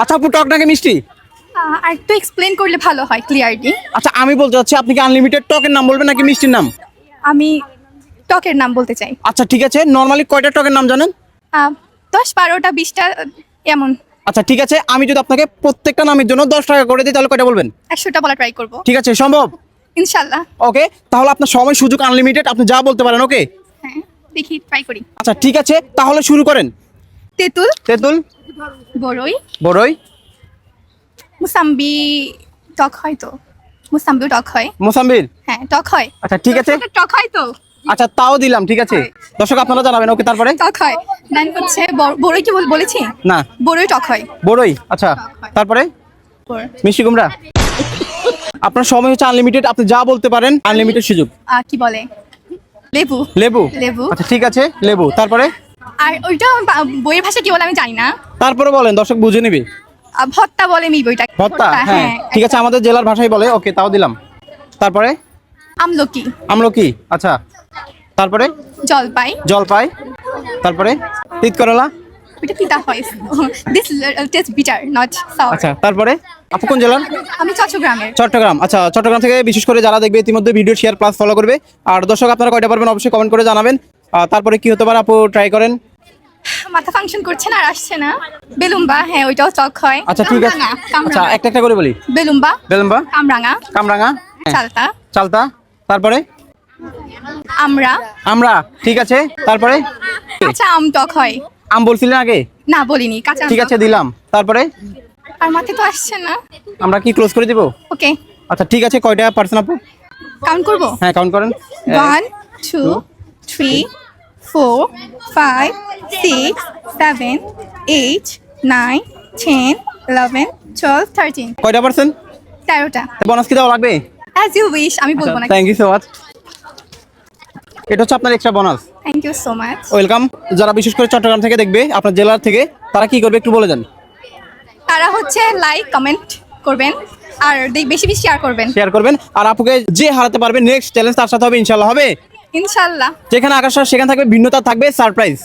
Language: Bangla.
আচ্ছা আপু, টক নাকি মিষ্টি? আর একটু এক্সপ্লেন করলে ভালো হয়, ক্লিয়ারলি। আচ্ছা আমি বলতে চাচ্ছি, আপনি কি আনলিমিটেড টকের নাম বলবেন নাকি মিষ্টির নাম? আমি টকের নাম বলতে চাই। আচ্ছা ঠিক আছে, নর্মালি কয়টা টকের নাম জানেন? 10, 12টা, 20টা এমন। আচ্ছা ঠিক আছে, আমি যদি আপনাকে প্রত্যেকটা নামের জন্য 10 টাকা করে দিই তাহলে কয়টা বলবেন? 100টা বলা ট্রাই করবো, ঠিক আছে, সম্ভব? ইনশাল্লাহ। ওকে, তাহলে আপনার সময় সুযোগ আনলিমিটেড, আপনি যা বলতে পারেন। ওকে হ্যাঁ, দেখি ট্রাই করি। আচ্ছা ঠিক আছে, তাহলে শুরু করেন। তেঁতুল, তেঁতুল, বড়ই, বড়ই, মুসাম্বি। টক হয় তো? মুসাম্বিও টক হয়। মোসাম্বির। হ্যাঁ, টক হয়। আচ্ছা ঠিক আছে, টক হয় তো? আচ্ছা তাও দিলাম, ঠিক আছে। দর্শক আপনারা জানাবেন। ওকে, তারপরে? টক হয়। দেন হচ্ছে বড়ই, কি বলেছি? না, বড়ই টক হয়। বড়ই। আচ্ছা হয়। তারপরে? মিষ্টি কুমড়া। আপনার সময় হচ্ছে আনলিমিটেড, আপনি যা বলতে পারেন, আনলিমিটেড সুযোগ। কি বলে? লেবু। লেবু। লেবু। আচ্ছা ঠিক আছে, লেবু। তারপরে? আর ওইটা বইয়ের ভাষা কি বলে আমি জানি না। তারপরে বলেন, দর্শক বুঝে নিবে। ভত্তা বলে মি বইটা। ভর্তা, হ্যাঁ ঠিক আছে, আমাদের জেলার ভাষায় বলে। ওকে, তাও দিলাম। তারপরে? আমলকি। আমলকি। আচ্ছা তারপরে? জলপাই। জলপাই। তারপরে? তিত করলা। ওইটা তিতা হয়। This taste bitter, not sour. আচ্ছা তারপরে? আপু কোন জেলার? আমি চট্টগ্রামের। চট্টগ্রাম। আচ্ছা, চট্টগ্রাম থেকে বিশেষ করে যারা দেখবে ইতিমধ্যে ভিডিও শেয়ার প্লাস ফলো করবে। আর দর্শক আপনারা কয়টা পারবেন অবশ্যই কমেন্ট করে জানাবেন। তারপরে কি হতে পারে আপু, ট্রাই করেন। মাথা ফাংশন করছে না, আর আসছে না। বেলুম্বা, হ্যাঁ ওইটাও টক হয়। আচ্ছা ঠিক আছে, আচ্ছা একটা একটা করে বলি। বেলুম্বা, বেলম্বা, কামরাঙা, কামরাঙা, হ্যাঁ, চালতা, চালতা। তারপরে? আমরা। আমরা। ঠিক আছে, তারপরে? কাঁচা আম টক হয়। আম বলছিলেন আগে? না বলিনি, কাঁচা আম ঠিক টক আছে, হয়। দিলাম। তারপরে? আর মাথায় তো আসছে না। আমরা কি ক্লোজ করে দিব? ওকে, আচ্ছা ঠিক আছে, কয়টা পার্সেন্ট আপু? কাউন্ট করবো। হ্যাঁ কাউন্ট করেন। 1, 2, 3, 4, 5, 6, 7, 8, 9, 10, 11, 12, 13। কয়টা পার্সেন্ট? 13টা। বোনাস কি দেওয়া লাগবে? অ্যাজ ইউ উইশ, আমি বলবো না। Thank you so much. এটা হচ্ছে আপনার extra bonus. Thank you so much. Welcome. যারা বিশেষ করে চট্টগ্রাম থেকে দেখবে, আপনার জেলার থেকে, তারা কি করবে একটু বলে দেন। তারা হচ্ছে লাইক কমেন্ট করবেন, আর বেশি বেশি শেয়ার করবেন। শেয়ার করবেন। আর আপুকে যে হারাতে পারবে নেক্সট চ্যালেঞ্জ তার সাথে হবে, ইনশাল্লাহ হবে। ইনশাল্লাহ। যেখানে আকাশ সেখানে থাকবে ভিন্নতা, থাকবে সারপ্রাইজ।